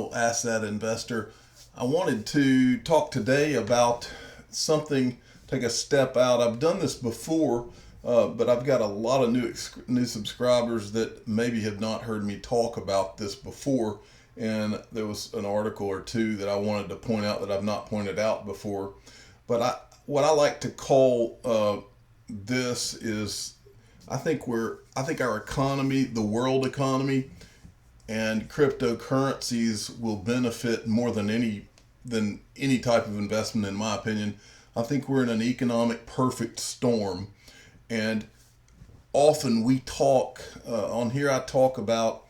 digital asset investor. I wanted to talk today about something, take a step out. I've done this before, but I've got a lot of new subscribers that maybe have not heard me talk about this before. And there was an article or two that I wanted to point out that I've not pointed out before. But what I like to call this is, I think our economy, the world economy, and cryptocurrencies will benefit more than any type of investment, in my opinion. I think we're in an economic perfect storm, and often we talk on here. I talk about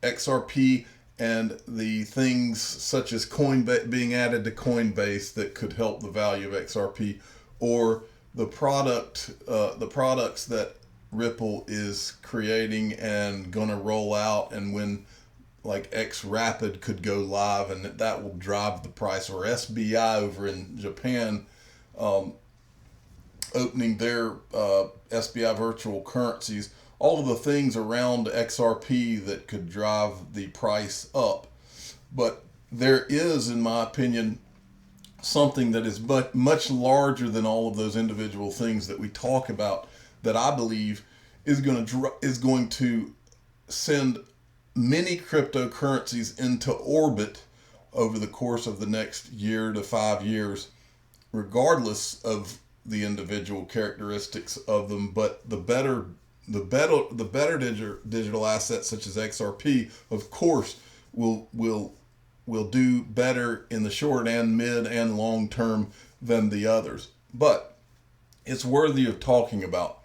XRP and the things such as Coinbase being added to Coinbase that could help the value of XRP, or the products that Ripple is creating and going to roll out, and when like XRapid could go live, and that will drive the price, or SBI over in Japan opening their SBI virtual currencies, all of the things around XRP that could drive the price up. But there is, in my opinion, something that is much larger than all of those individual things that we talk about, that I believe is going to send many cryptocurrencies into orbit over the course of the next year to 5 years, regardless of the individual characteristics of them. But the better digital assets such as XRP, of course, will do better in the short and mid and long term than the others. But it's worthy of talking about.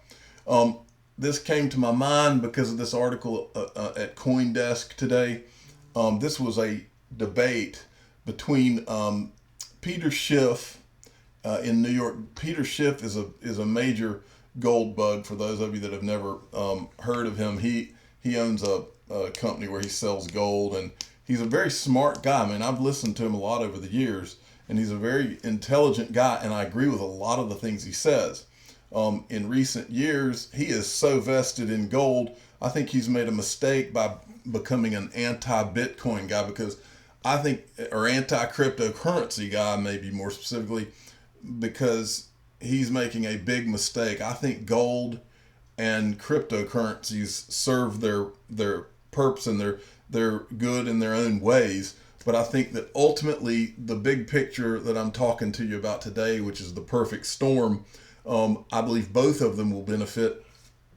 This came to my mind because of this article at CoinDesk today. This was a debate between Peter Schiff in New York. Peter Schiff is a major gold bug. For those of you that have never heard of him, he owns a company where he sells gold, and he's a very smart guy. I mean, I've listened to him a lot over the years, and he's a very intelligent guy, and I agree with a lot of the things he says. In recent years, he is so vested in gold. I think he's made a mistake by becoming an anti-Bitcoin guy, or anti-cryptocurrency guy, maybe more specifically, because he's making a big mistake. I think gold and cryptocurrencies serve their purpose, and they're good in their own ways. But I think that ultimately the big picture that I'm talking to you about today, which is the perfect storm, I believe both of them will benefit.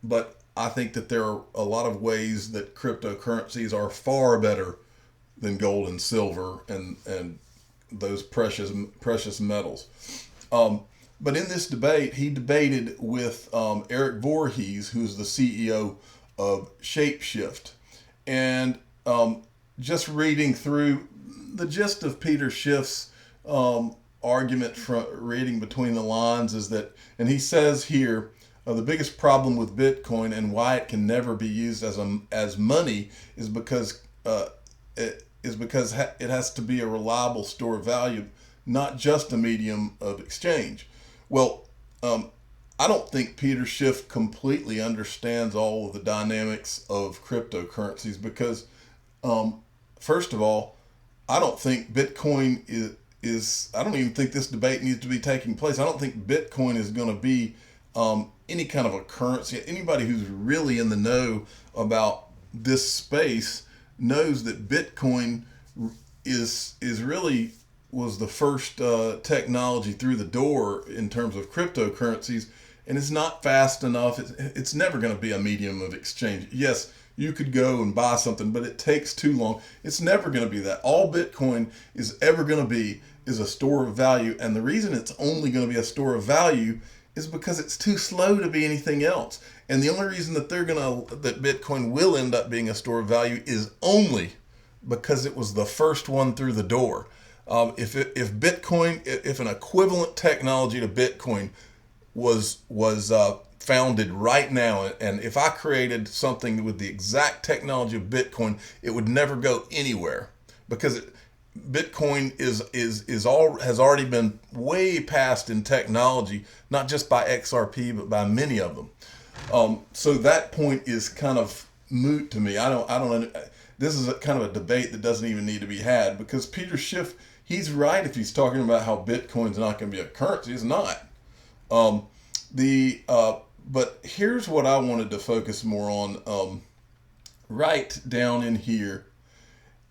But I think that there are a lot of ways that cryptocurrencies are far better than gold and silver and those precious metals. But in this debate, he debated with Eric Voorhees, who's the CEO of Shapeshift. And just reading through the gist of Peter Schiff's argument, from reading between the lines, is that, and he says here, the biggest problem with Bitcoin and why it can never be used as money is because it has to be a reliable store of value, not just a medium of exchange. Well, I don't think Peter Schiff completely understands all of the dynamics of cryptocurrencies, because first of all, I don't think Bitcoin I don't even think this debate needs to be taking place. I don't think Bitcoin is going to be any kind of a currency. Anybody who's really in the know about this space knows that Bitcoin is really was the first technology through the door in terms of cryptocurrencies, and it's not fast enough. It's never going to be a medium of exchange. Yes, you could go and buy something, but it takes too long. It's never going to be that. All Bitcoin is ever going to be is a store of value, and the reason it's only going to be a store of value is because it's too slow to be anything else. And the only reason that that Bitcoin will end up being a store of value is only because it was the first one through the door. If an equivalent technology to Bitcoin was founded right now, and if I created something with the exact technology of Bitcoin, it would never go anywhere, because Bitcoin has already been way past in technology, not just by XRP, but by many of them. So that point is kind of moot to me. I don't. this is kind of a debate that doesn't even need to be had, because Peter Schiff, he's right if he's talking about how Bitcoin's not going to be a currency. It's not. But here's what I wanted to focus more on. Right down in here,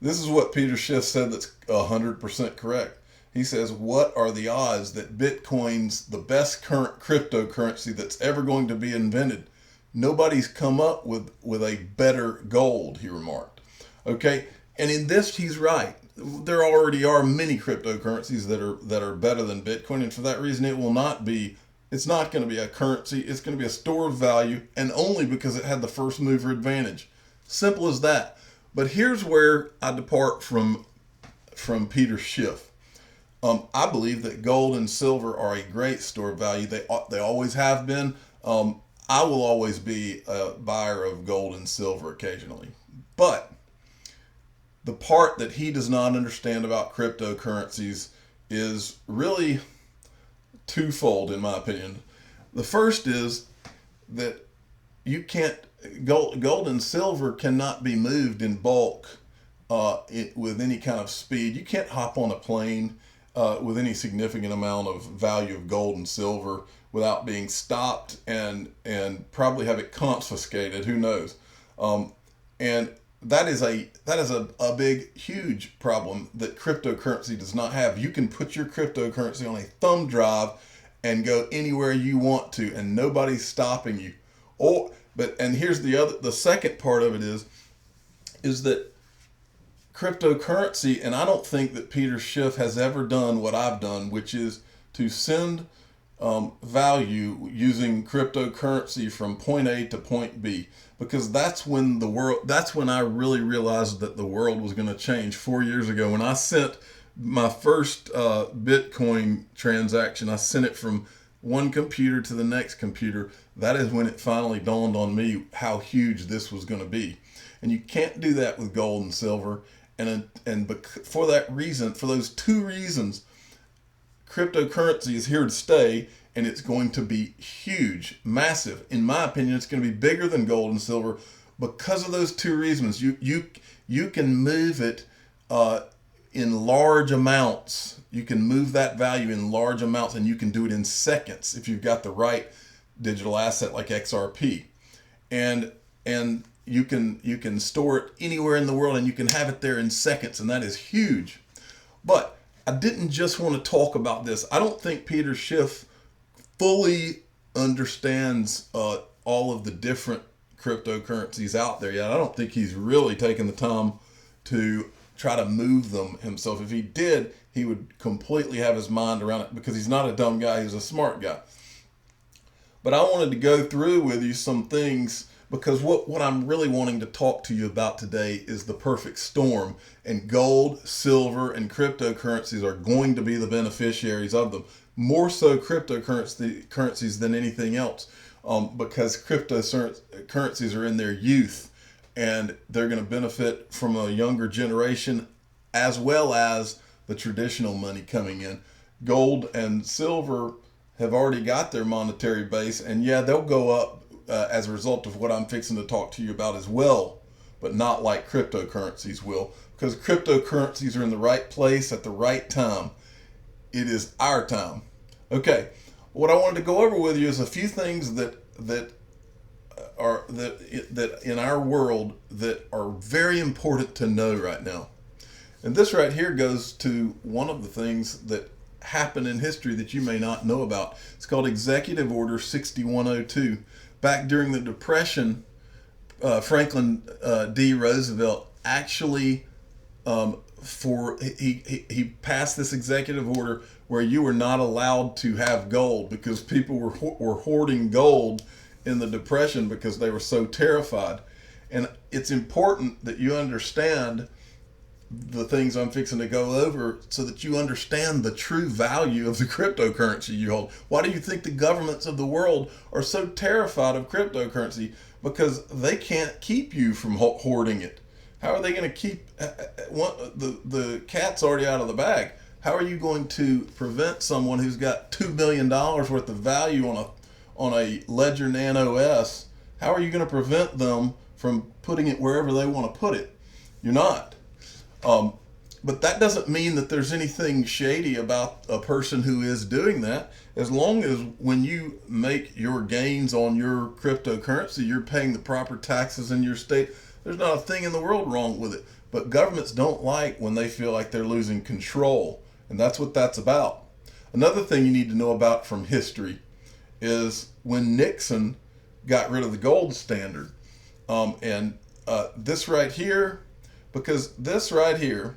this is what Peter Schiff said that's 100% correct. He says, what are the odds that Bitcoin's the best current cryptocurrency that's ever going to be invented? Nobody's come up with a better gold, he remarked. Okay, and in this he's right. There already are many cryptocurrencies that are better than Bitcoin, and for that reason it's not going to be a currency. It's going to be a store of value, and only because it had the first mover advantage. Simple as that. But here's where I depart from Peter Schiff. I believe that gold and silver are a great store of value. They always have been. I will always be a buyer of gold and silver occasionally. But the part that he does not understand about cryptocurrencies is really twofold, in my opinion. The first is that gold and silver cannot be moved in bulk with any kind of speed. You can't hop on a plane with any significant amount of value of gold and silver without being stopped and probably have it confiscated. Who knows? And that is a big, huge problem that cryptocurrency does not have. You can put your cryptocurrency on a thumb drive and go anywhere you want to, and nobody's stopping you. And here's the second part of it is that cryptocurrency, and I don't think that Peter Schiff has ever done what I've done, which is to send value using cryptocurrency from point A to point B, because that's when I really realized that the world was going to change 4 years ago. When I sent my first Bitcoin transaction, I sent it from one computer to the next computer. That is when it finally dawned on me how huge this was going to be. And you can't do that with gold and silver. And for that reason, for those two reasons, cryptocurrency is here to stay, and it's going to be huge, massive. In my opinion, it's going to be bigger than gold and silver because of those two reasons. You can move it in large amounts. You can move that value in large amounts, and you can do it in seconds if you've got the right digital asset like XRP. And you can store it anywhere in the world, and you can have it there in seconds, and that is huge. But I didn't just want to talk about this. I don't think Peter Schiff fully understands all of the different cryptocurrencies out there yet. I don't think he's really taken the time to try to move them himself. If he did, he would completely have his mind around it, because he's not a dumb guy, he's a smart guy. But I wanted to go through with you some things, because what I'm really wanting to talk to you about today is the perfect storm, and gold, silver, and cryptocurrencies are going to be the beneficiaries of them. More so cryptocurrencies than anything else, because cryptocurrencies are in their youth, and they're going to benefit from a younger generation, as well as the traditional money coming in. Gold and silver have already got their monetary base, and yeah, they'll go up as a result of what I'm fixing to talk to you about as well, but not like cryptocurrencies will, because cryptocurrencies are in the right place at the right time. It is our time. Okay, what I wanted to go over with you is a few things that in our world that are very important to know right now. And this right here goes to one of the things that happened in history that you may not know about. It's called Executive Order 6102. Back during the Depression, Franklin D. Roosevelt actually he passed this executive order where you were not allowed to have gold, because people were hoarding gold in the Depression because they were so terrified. And it's important that you understand the things I'm fixing to go over, so that you understand the true value of the cryptocurrency you hold. Why do you think the governments of the world are so terrified of cryptocurrency? Because they can't keep you from hoarding it. How are they going to keep the cat's already out of the bag? How are you going to prevent someone who's got $2 billion worth of value on a Ledger Nano S? How are you going to prevent them from putting it wherever they want to put it? You're not. Um, but that doesn't mean that there's anything shady about a person who is doing that. As long as when you make your gains on your cryptocurrency, you're paying the proper taxes in your state, there's not a thing in the world wrong with it. But governments don't like when they feel like they're losing control. And that's what that's about. Another thing you need to know about from history is when Nixon got rid of the gold standard. This right here, because this right here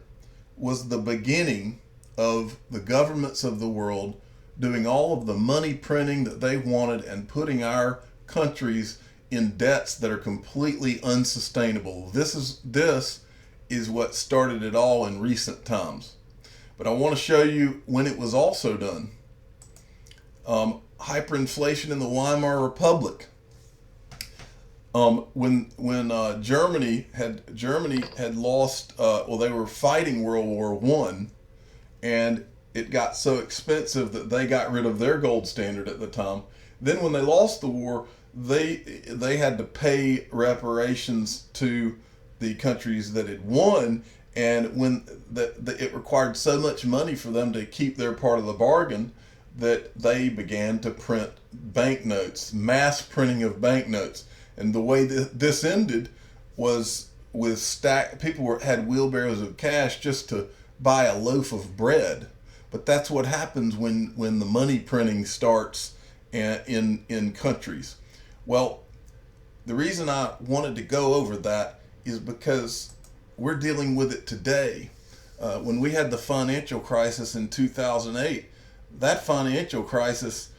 was the beginning of the governments of the world doing all of the money printing that they wanted and putting our countries in debts that are completely unsustainable. This is what started it all in recent times. But I want to show you when it was also done. Hyperinflation in the Weimar Republic. When Germany had lost, they were fighting World War I, and it got so expensive that they got rid of their gold standard at the time. Then when they lost the war, they had to pay reparations to the countries that had won, and when it required so much money for them to keep their part of the bargain that they began to print banknotes, mass printing of banknotes. And the way this ended was with people had wheelbarrows of cash just to buy a loaf of bread. But that's what happens when the money printing starts in countries. Well, the reason I wanted to go over that is because we're dealing with it today. When we had the financial crisis in 2008, that financial crisis,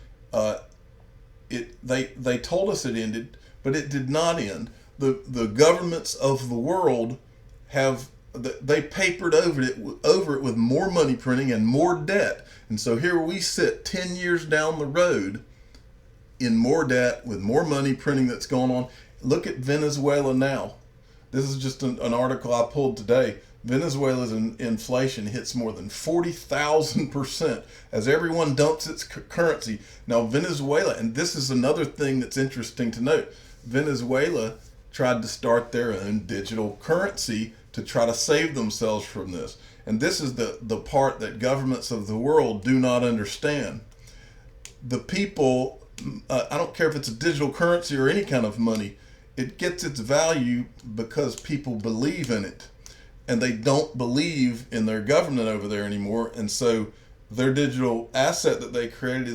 they told us it ended, but it did not end. The governments of the world they papered over it with more money printing and more debt. And so here we sit 10 years down the road in more debt with more money printing that's going on. Look at Venezuela now. This is just an article I pulled today. Venezuela's inflation hits more than 40,000% as everyone dumps its currency. Now Venezuela, and this is another thing that's interesting to note, Venezuela tried to start their own digital currency to try to save themselves from this. And this is the part that governments of the world do not understand. The people, I don't care if it's a digital currency or any kind of money, it gets its value because people believe in it. And they don't believe in their government over there anymore. And so their digital asset that they created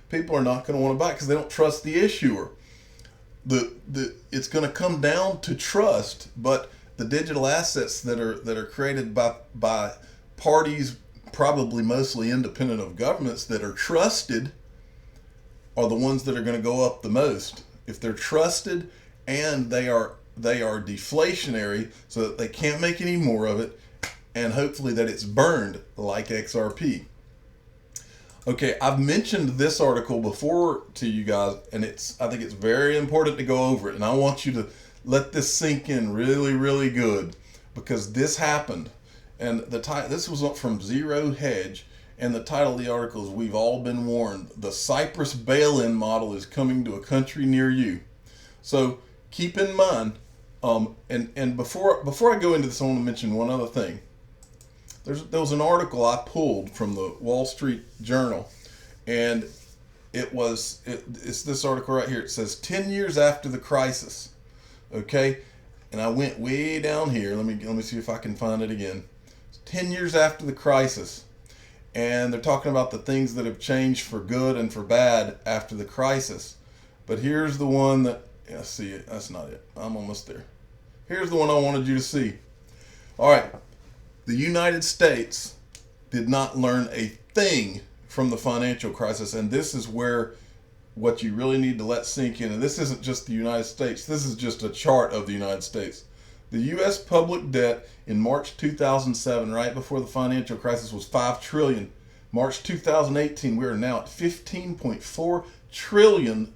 people are not going to want to buy it because they don't trust the issuer. It's going to come down to trust, but the digital assets that are created by parties, probably mostly independent of governments, that are trusted are the ones that are going to go up the most. If they're trusted and they are deflationary so that they can't make any more of it, and hopefully that it's burned like XRP. Okay, I've mentioned this article before to you guys, and I think it's very important to go over it, and I want you to let this sink in really, really good, because this happened. And this was from Zero Hedge, and the title of the article is "We've All Been Warned. The Cyprus bail-in model is coming to a country near you." So keep in mind, and before I go into this, I want to mention one other thing. There was an article I pulled from the Wall Street Journal, and it's this article right here. It says 10 years after the crisis. Okay, and I went way down here. Let me see if I can find it again. It's 10 years after the crisis, and they're talking about the things that have changed for good and for bad after the crisis. But here's the one that see it. That's not it. I'm almost there. Here's the one I wanted you to see. All right. The United States did not learn a thing from the financial crisis, and this is where what you really need to let sink in. And this isn't just the United States. This is just a chart of the United States. The U.S. public debt in March 2007, right before the financial crisis, was $5 trillion. March 2018, we are now at $15.4 trillion.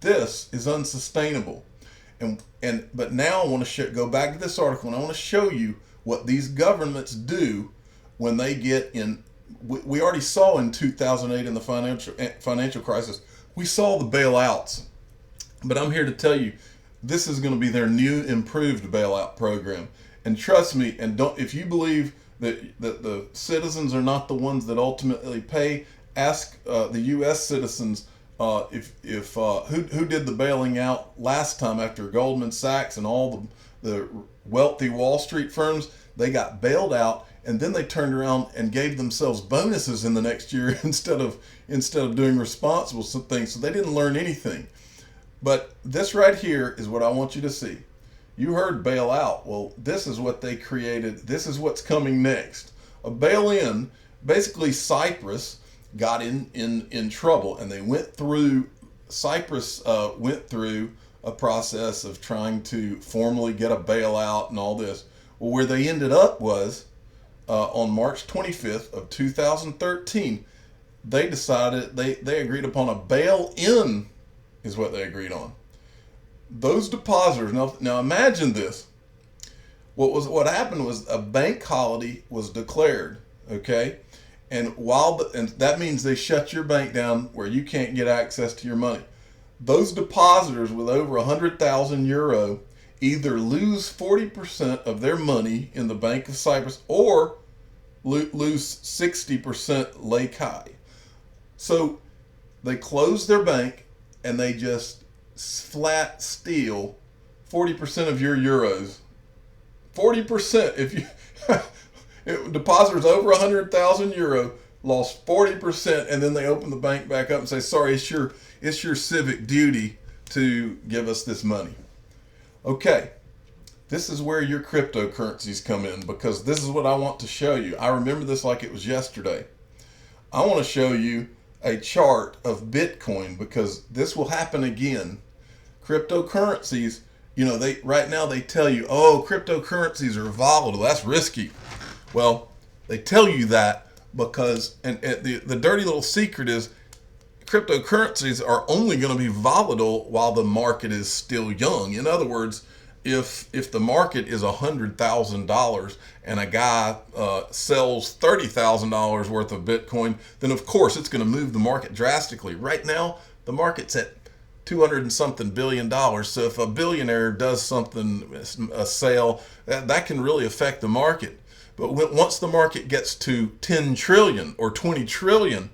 This is unsustainable. But now I want to go back to this article, and I want to show you what these governments do when they get in. We already saw in 2008 in the financial crisis, we saw the bailouts. But I'm here to tell you, this is going to be their new improved bailout program. And trust me, and don't, if you believe that the citizens are not the ones that ultimately pay, ask the U.S. citizens if who did the bailing out last time after Goldman Sachs and all the wealthy Wall Street firms. They got bailed out, and then they turned around and gave themselves bonuses in the next year instead of doing responsible things. So they didn't learn anything. But this right here is what I want you to see. You heard bail out. Well, this is what they created. This is what's coming next. A bail-in. Basically, Cyprus got in trouble, and they went through. Cyprus went through a process of trying to formally get a bailout and all this. Well, where they ended up was on March 25th of 2013. They decided they agreed upon a bail-in. Is what they agreed on. Those depositors, now imagine this. What happened was a bank holiday was declared, okay? And and that means they shut your bank down where you can't get access to your money. Those depositors with over 100,000 euro either lose 40% of their money in the Bank of Cyprus or lose 60% lei. So they close their bank and they just flat steal 40% of your euros. 40%. If you depositors over 100,000 euro lost 40%, and then they open the bank back up and say, "Sorry, it's your civic duty to give us this money." Okay, this is where your cryptocurrencies come in, because this is what I want to show you. I remember this like it was yesterday. I want to show you a chart of Bitcoin, because this will happen again. Cryptocurrencies, right now they tell you, oh, cryptocurrencies are volatile, that's risky. Well, they tell you that because, and the dirty little secret is, cryptocurrencies are only going to be volatile while the market is still young. In other words, if the market is $100,000 and a guy sells $30,000 worth of Bitcoin, then of course it's going to move the market drastically. Right now, the market's at 200 and something billion dollars. So if a billionaire does something, a sale, that can really affect the market. But once the market gets to 10 trillion or 20 trillion,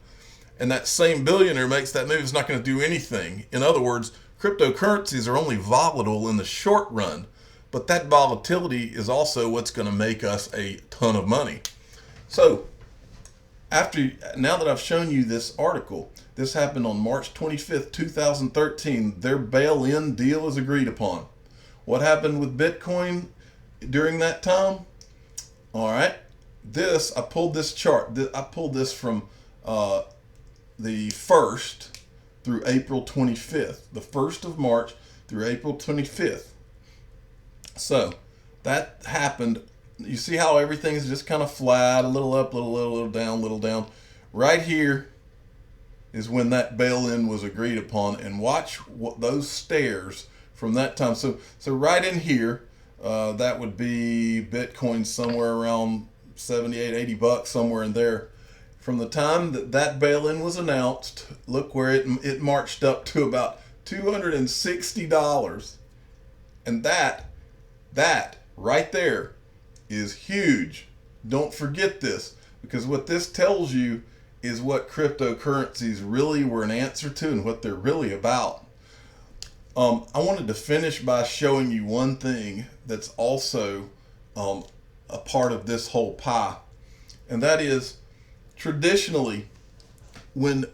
and that same billionaire makes that move, it's not going to do anything. In other words, cryptocurrencies are only volatile in the short run, but that volatility is also what's going to make us a ton of money. So now that I've shown you this article, this happened on March 25th, 2013. Their bail-in deal is agreed upon. What happened with Bitcoin during that time? All right, I pulled this chart. I pulled this from the 1st through April 25th. The 1st of March through April 25th. So that happened. You see how everything is just kind of flat, a little up, little down, little down. Right here is when that bail-in was agreed upon, and watch what those stairs from that time. So right in here, that would be Bitcoin somewhere around 78, 80 bucks, somewhere in there. From the time that bail-in was announced, look where it marched up to about $260. And that right there is huge. Don't forget this, because what this tells you is what cryptocurrencies really were an answer to and what they're really about. I wanted to finish by showing you one thing that's also a part of this whole pie, and that is traditionally when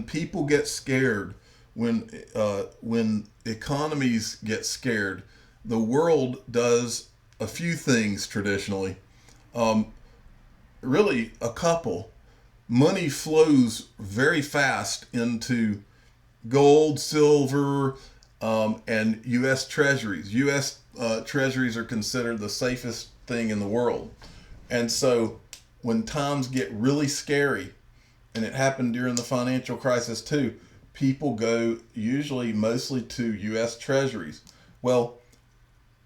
people get scared, when economies get scared, the world does a few things traditionally. Really a couple. Money flows very fast into gold, silver, and U.S. treasuries. U.S. Treasuries are considered the safest thing in the world. And so when times get really scary, and it happened during the financial crisis too, people go usually mostly to U.S. Treasuries. Well,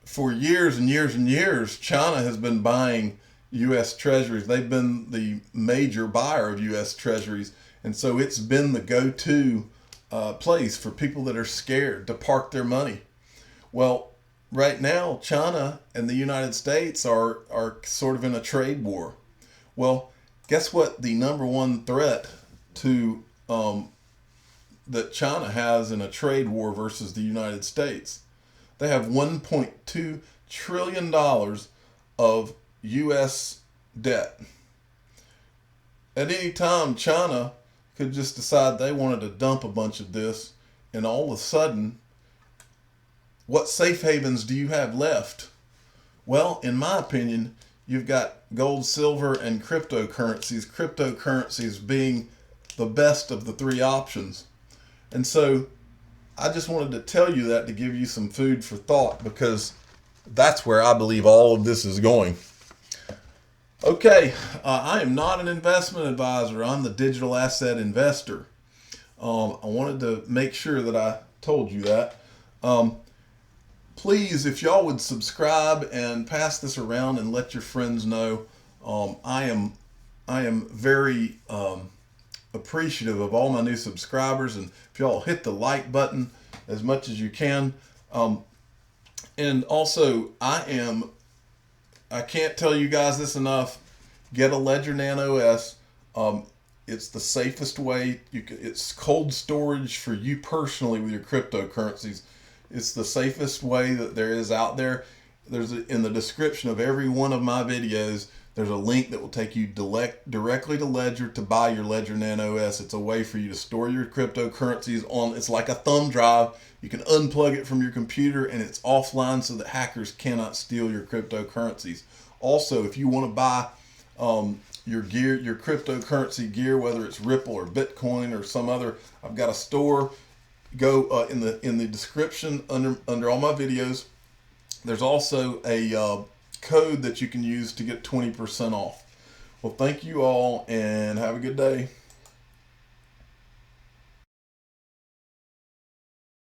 for years and years and years, China has been buying U.S. Treasuries. They've been the major buyer of U.S. Treasuries. And so it's been the go-to place for people that are scared to park their money. Well, right now, China and the United States are sort of in a trade war. Well, guess what? The number one threat to that China has in a trade war versus the United States. They have $1.2 trillion of U.S. debt. At any time, China could just decide they wanted to dump a bunch of this, and all of a sudden, what safe havens do you have left? Well, in my opinion, you've got gold, silver, and cryptocurrencies. Cryptocurrencies being the best of the three options. And so I just wanted to tell you that to give you some food for thought, because that's where I believe all of this is going. Okay, I am not an investment advisor. I'm the digital asset investor. I wanted to make sure that I told you that. Please, if y'all would subscribe and pass this around and let your friends know. I am very appreciative of all my new subscribers, and if y'all hit the like button as much as you can. And also, I can't tell you guys this enough. Get a Ledger Nano S. It's the safest way. It's cold storage for you personally with your cryptocurrencies. It's the safest way that there is out there. In the description of every one of my videos, there's a link that will take you directly to Ledger to buy your Ledger Nano S. It's a way for you to store your cryptocurrencies on. It's like a thumb drive. You can unplug it from your computer, and it's offline so that hackers cannot steal your cryptocurrencies. Also, if you want to buy your gear, your cryptocurrency gear, whether it's Ripple or Bitcoin or some other, I've got a store. Go in the description under all my videos. There's also a code that you can use to get 20% off. Well, thank you all, and have a good day.